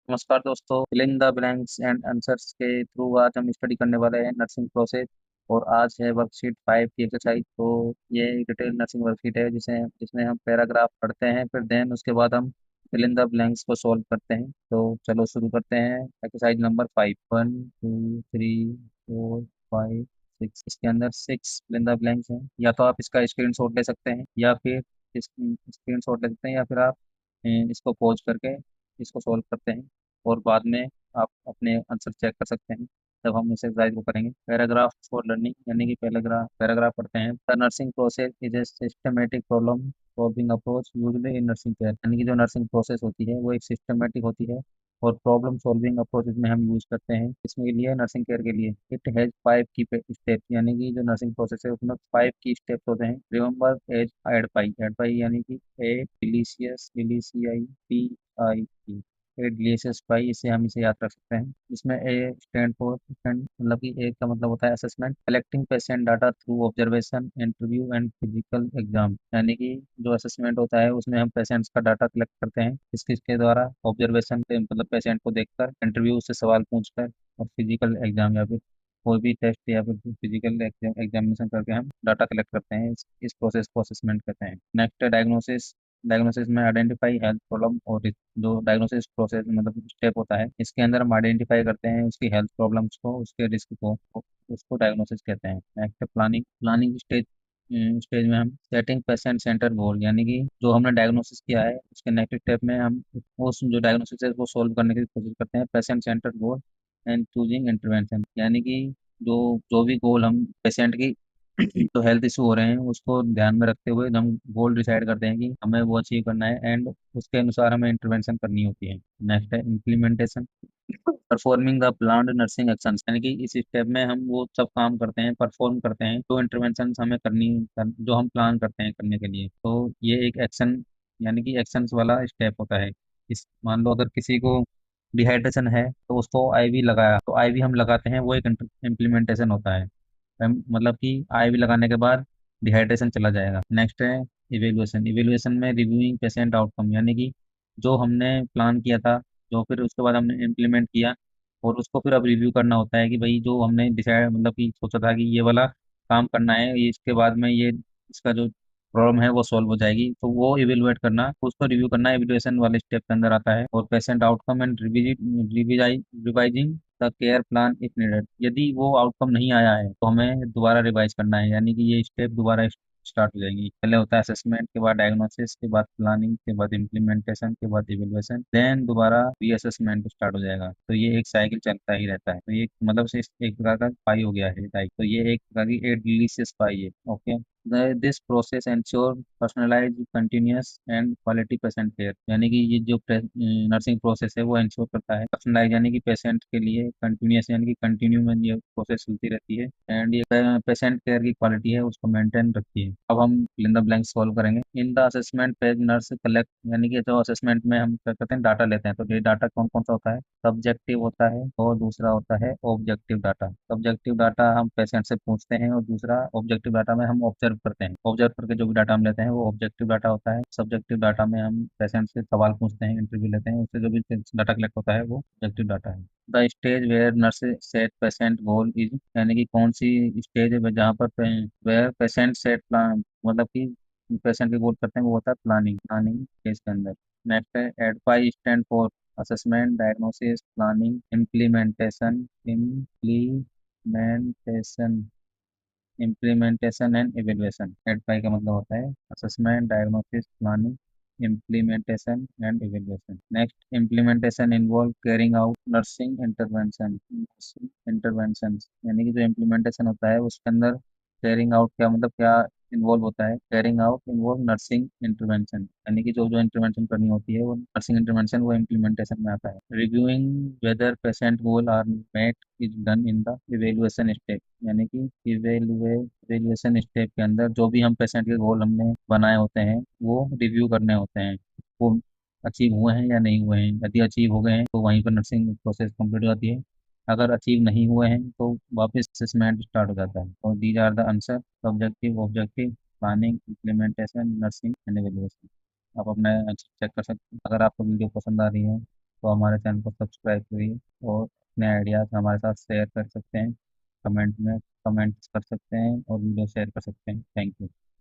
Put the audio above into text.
नमस्कार दोस्तों, fill in the blanks and answers के थ्रू आज हम स्टडी करने वाले हैं नर्सिंग प्रोसेस। और आज है वर्कशीट 5 की एक्सरसाइज। तो ये एक डिटेल नर्सिंग वर्कशीट है जिसमें हम पैराग्राफ पढ़ते हैं, फिर देन उसके बाद हम फिल इन द ब्लैंक्स को सॉल्व करते हैं। तो चलो शुरू करते हैं। Exercise number 5, 1 2 3 4 5 6। इसके अंदर 6 फिल इन द ब्लैंक्स हैं। या तो आप इसका स्क्रीनशॉट ले सकते हैं, या फिर स्क्रीनशॉट ले सकते हैं, या फिर आप इसको पॉज करके इसको सॉल्व करते हैं, और बाद में आप अपने आंसर चेक कर सकते हैं जब हम इस एक्सरसाइज को करेंगे। पैराग्राफ फॉर लर्निंग, यानी कि पैराग्राफ पैराग्राफ पढ़ते हैं। The nursing process is a systematic problem solving approach usually in nursing care. यानी कि जो नर्सिंग प्रोसेस होती है वो एक सिस्टमेटिक होती है, और प्रॉब्लम सॉल्विंग अप्रोच इसमें हम यूज करते हैं। इसमें के लिए नर्सिंग केयर के लिए इट हैज 5 की स्टेप, यानी कि जो नर्सिंग प्रोसेस है उसमें 5 की स्टेप्स होते हैं। रिमेंबर एज एड पाई यानी कि ए डिलीशियस डिलीशियाई P I E, a delicious pie, इससे हम इसे याद रख सकते हैं। इसमें ए स्टैंड फॉर स्टैंड, मतलब कि ए का मतलब होता है assessment. Collecting patient data through observation, interview and physical exam, यानी कि जो असेसमेंट होता है उसमें हम पेशेंट्स का डाटा कलेक्ट करते हैं किसके द्वारा, ऑब्जर्वेशन पे, मतलब पेशेंट को देखकर, इंटरव्यू से सवाल पूछकर, और फिजिकल एग्जाम या फिर कोई भी टेस्ट या फिर फिजिकल एग्जामिनेशन करके हम डाटा कलेक्ट करते हैं। इस प्रोसेस को असेसमेंट कहते हैं। नेक्स्ट है डायग्नोसिस। डायग्नोसिस में आइडेंटिफाई हेल्थ प्रॉब्लम और जो डायग्नोसिस प्रोसेस मतलब स्टेप होता है, इसके अंदर हम आइडेंटिफाई करते हैं उसकी हेल्थ प्रॉब्लम्स को, उसके रिस्क को, उसको डायग्नोसिस कहते हैं। नेक्स्ट है प्लानिंग। प्लानिंग स्टेज स्टेज में हम सेटिंग पेशेंट सेंटर गोल, यानी कि जो हमने डायग्नोसिस किया है उसके नेक्स्ट स्टेप में हम उस जो डायग्नोसिस है वो सोल्व करने की कोशिश करते हैं। Patient centre goal and choosing intervention, यानी कि जो जो भी गोल हम पेशेंट की तो हेल्थ इशू हो रहे हैं उसको ध्यान में रखते हुए हम गोल डिसाइड करते हैं कि हमें वो अचीव करना है, एंड उसके अनुसार हमें इंटरवेंशन करनी होती है। नेक्स्ट है implementation. Performing the planned nursing action, यानी कि इस स्टेप में हम वो सब काम करते हैं, परफॉर्म करते हैं जो इंटरवेंशन हमें जो हम प्लान करते हैं करने के लिए। तो ये एक एक्शन, यानी कि एक्शंस वाला स्टेप होता है। इस मान लो अगर किसी को डिहाइड्रेशन है तो उसको आईवी लगाया, तो आईवी हम लगाते हैं, वो एक इम्प्लीमेंटेशन होता है। मतलब कि आईवी लगाने के बाद डिहाइड्रेशन चला जाएगा। नेक्स्ट है इवेल्युएशन। इवेल्युएशन में रिव्यूइंग पेशेंट आउटकम, यानी कि जो हमने प्लान किया था, जो फिर उसके बाद हमने इम्प्लीमेंट किया, और उसको फिर अब रिव्यू करना होता है कि भाई जो हमने डिसाइड मतलब कि सोचा था कि ये वाला काम करना है, ये इसके बाद में ये इसका जो प्रॉब्लम है वो सॉल्व हो जाएगी, तो वो इवेलुएट करना, उसको रिव्यू करना इवेल्युएशन वाले स्टेप के अंदर आता है। और patient outcome and revising the care plan if needed, यदि वो आउटकम नहीं आया है तो हमें दोबारा रिवाइज करना है, यानी कि ये स्टेप दोबारा स्टार्ट हो जाएंगी। पहले होता है असेसमेंट, के बाद डायग्नोसिस, के बाद प्लानिंग, के बाद इम्प्लीमेंटेशन, के बाद इवेल्युएशन, देन दोबारा रीअसेसमेंट स्टार्ट हो जाएगा। तो ये एक साइकिल चलता ही रहता है। तो ये मतलब से एक प्रकार का पाई हो गया है टाइप। तो ये एक प्रकार की एक डिलीशियस पाई है। Okay. This process ensure personalise continuous and quality patient care, यानी कि ये जो नर्सिंग प्रोसेस है वो एंश्योर करता है पर्सनलाइज, यानी कि पेशेंट के लिए कंटिन्यूस, यानी कि कंटिन्यू में ये प्रोसेस चलती रहती है, एंड ये पेशेंट केयर की क्वालिटी है उसको मेंटेन रखती है। अब हम fill in the blank solve करेंगे। In the assessment page nurse collect, यानी कि जो असेसमेंट में हम क्या करते हैं, डाटा लेते हैं। तो ये डाटा कौन कौन सा होता है, सब्जेक्टिव होता है, और दूसरा होता है ऑब्जेक्टिव डाटा। सब्जेक्टिव डाटा हम पेशेंट से पूछते हैं, और दूसरा ऑब्जेक्टिव डाटा में हम ऑब्जर्व करते हैं। ऑब्जर्व करके जो भी डाटा हम लेते हैं वो ऑब्जेक्टिव डाटा होता है। सब्जेक्टिव डाटा में हम पेशेंट से सवाल पूछते हैं, इंटरव्यू लेते हैं, उससे जो भी डाटा कलेक्ट होता है वो ऑब्जेक्टिव डाटा है। The stage where nurse set patient goal is, यानी कि कौन सी स्टेज है जहाँ पर वेयर पेशेंट सेट प्लान, मतलब कि पेशेंट के गोल करते हैं, वो होता है प्लानिंग। प्लानिंग स्टेज के अंदर। नेक्स्ट है advice stand for assessment, diagnosis, planning, implementation, implementation implementation and evaluation. एडवाई का मतलब होता है assessment, diagnosis, planning, implementation and evaluation. Next implementation involve carrying out nursing intervention, यानी कि जो इम्प्लीमेंटेशन होता है उसके अंदर कैरिंग आउट क्या मतलब क्या इन्वॉल्व होता है, carrying out involve nursing intervention, यानी कि जो जो इंटरवेंशन करनी होती है वो नर्सिंग इंटरवेंशन वो इम्प्लीमेंटेशन में आता है। Reviewing whether patient goal are met is done in the evaluation step, यानी कि इवेल्युएशन स्टेप के अंदर जो भी हम पेशेंट के गोल हमने बनाए होते हैं वो रिव्यू करने होते हैं, वो अचीव हुए हैं या नहीं हुए हैं। यदि अचीव हो गए हैं तो वहीं पर नर्सिंग प्रोसेस कंप्लीट हो जाती है। अगर अचीव नहीं हुए हैं तो वापस असेसमेंट स्टार्ट हो जाता है। और these are the answer, subjective, objective, planning, implementation, nursing and evaluation. आप अपना आंसर चेक कर सकते हैं। अगर आपको वीडियो पसंद आ रही है तो हमारे चैनल को सब्सक्राइब करिए और अपने आइडियाज़ हमारे साथ शेयर कर सकते हैं, कमेंट में कमेंट्स कर सकते हैं और वीडियो शेयर कर सकते हैं। Thank you.